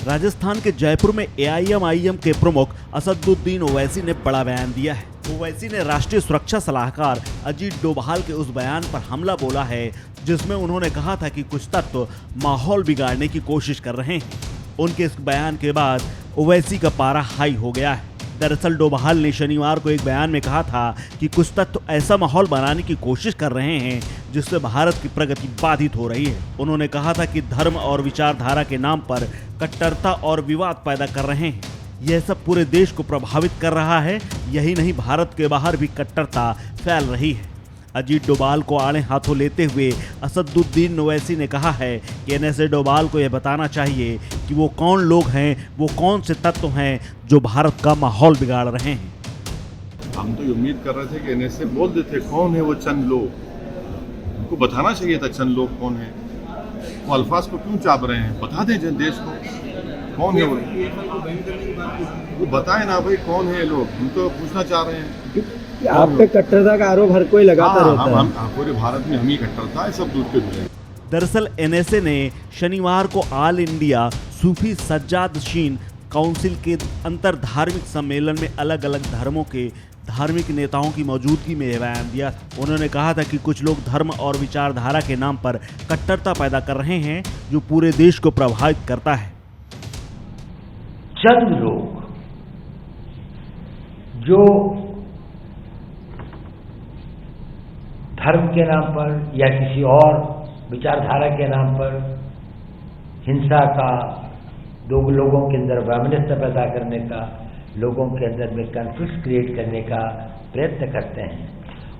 राजस्थान के जयपुर में एआईएमआईएम के प्रमुख असदुद्दीन ओवैसी ने बड़ा बयान दिया है। ओवैसी ने राष्ट्रीय सुरक्षा सलाहकार अजीत डोभाल के उस बयान पर हमला बोला है जिसमें उन्होंने कहा था कि कुछ तत्व माहौल बिगाड़ने की कोशिश कर रहे हैं। उनके इस बयान के बाद ओवैसी का पारा हाई हो गया है। दरअसल डोभाल ने शनिवार को एक बयान में कहा था कि कुछ तत्व ऐसा माहौल बनाने की कोशिश कर रहे हैं जिससे भारत की प्रगति बाधित हो रही है। उन्होंने कहा था कि धर्म और विचारधारा के नाम पर कट्टरता और विवाद पैदा कर रहे हैं। यह सब पूरे देश को प्रभावित कर रहा है। यही नहीं, भारत के बाहर भी कट्टरता फैल रही है। अजीत डोभाल को आड़े हाथों लेते हुए असदुद्दीन ओवैसी ने कहा है कि एनएसए डोभाल को यह बताना चाहिए कि वो कौन लोग हैं, वो कौन से तत्व हैं जो भारत का माहौल बिगाड़ रहे हैं। हम तो उम्मीद कर रहे थे कि एनएसए बोल देते कौन है वो चंद लोग, उनको बताना चाहिए था चंद लोग कौन है। वो अल्फाज को क्यों चाप रहे हैं? बता दें जन देश को कौन है वो बताए ना भाई कौन है लोग। हम तो पूछना चाह रहे हैं। आप पे कट्टरता का आरोप हर कोई लगाता रहता है। हम पूरे भारत में हम ही कट्टरता है, सब दूर के दूर। दरअसल एनएसए ने शनिवार को ऑल इंडिया सूफी सज्जाद शीन काउंसिल के अंतर धार्मिक सम्मेलन में अलग अलग धर्मों के धार्मिक नेताओं की मौजूदगी में यह बयान दिया था। उन्होंने कहा था कि कुछ लोग धर्म और विचारधारा के नाम पर कट्टरता पैदा कर रहे हैं जो पूरे देश को प्रभावित करता है। चंद लोग जो धर्म के नाम पर या किसी और विचारधारा के नाम पर हिंसा का, लोगों के अंदर वैमनस्य पैदा करने का, लोगों के अंदर में कॉन्फ्लिक्ट क्रिएट करने का प्रयत्न करते हैं,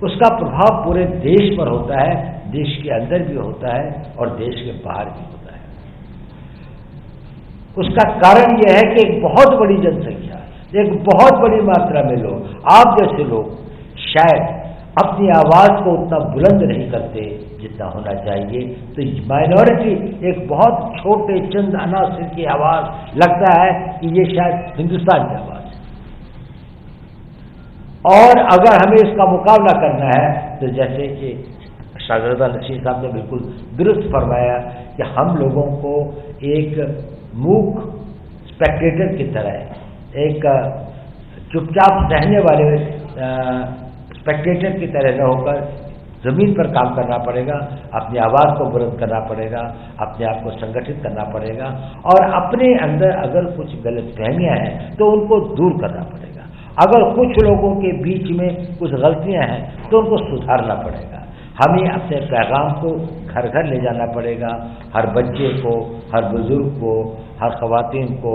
उसका प्रभाव पूरे देश पर होता है। देश के अंदर भी होता है और देश के बाहर भी होता है। उसका कारण यह है कि एक बहुत बड़ी जनसंख्या, एक बहुत बड़ी मात्रा में लोग, आप जैसे लोग शायद अपनी आवाज को उतना बुलंद नहीं करते जितना होना चाहिए। तो माइनॉरिटी, एक बहुत छोटे चंद अनासिर की आवाज, लगता है कि ये शायद हिंदुस्तान की आवाज है। और अगर हमें इसका मुकाबला करना है तो जैसे कि शाहजादा नशीर साहब ने बिल्कुल दुरुस्त फरमाया कि हम लोगों को एक मूक स्पेक्टेटर की तरह, एक चुपचाप सहने वाले स्पेक्टेटर की तरह न होकर जमीन पर काम करना पड़ेगा, अपनी आवाज को बुलंद करना पड़ेगा, अपने आप को संगठित करना पड़ेगा और अपने अंदर अगर कुछ गलतफहमियां हैं तो उनको दूर करना पड़ेगा। अगर कुछ लोगों के बीच में कुछ गलतियां हैं तो उनको सुधारना पड़ेगा। हमें अपने पैगाम को घर घर ले जाना पड़ेगा, हर बच्चे को, हर बुजुर्ग को, हर ख़वातीन को,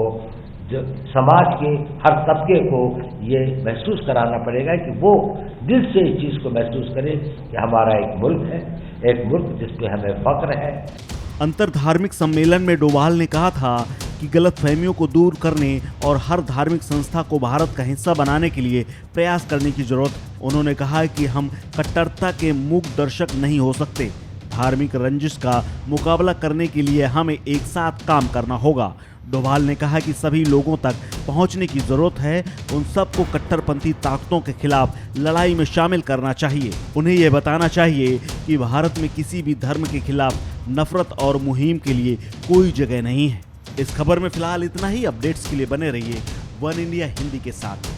जो समाज के हर तबके को ये महसूस कराना पड़ेगा कि वो दिल से इस चीज़ को महसूस करे कि हमारा एक मुल्क है, एक मुल्क जिस पे हमें फख्र है। अंतर धार्मिक सम्मेलन में डोभाल ने कहा था कि गलतफहमियों को दूर करने और हर धार्मिक संस्था को भारत का हिस्सा बनाने के लिए प्रयास करने की जरूरत है। उन्होंने कहा कि हम कट्टरता के मूक दर्शक नहीं हो सकते। धार्मिक रंजिश का मुकाबला करने के लिए हमें एक साथ काम करना होगा। डोभाल ने कहा कि सभी लोगों तक पहुंचने की जरूरत है। उन सबको कट्टरपंथी ताकतों के खिलाफ लड़ाई में शामिल करना चाहिए। उन्हें यह बताना चाहिए कि भारत में किसी भी धर्म के खिलाफ नफरत और मुहिम के लिए कोई जगह नहीं है। इस खबर में फिलहाल इतना ही। अपडेट्स के लिए बने रहिए वन इंडिया हिंदी के साथ।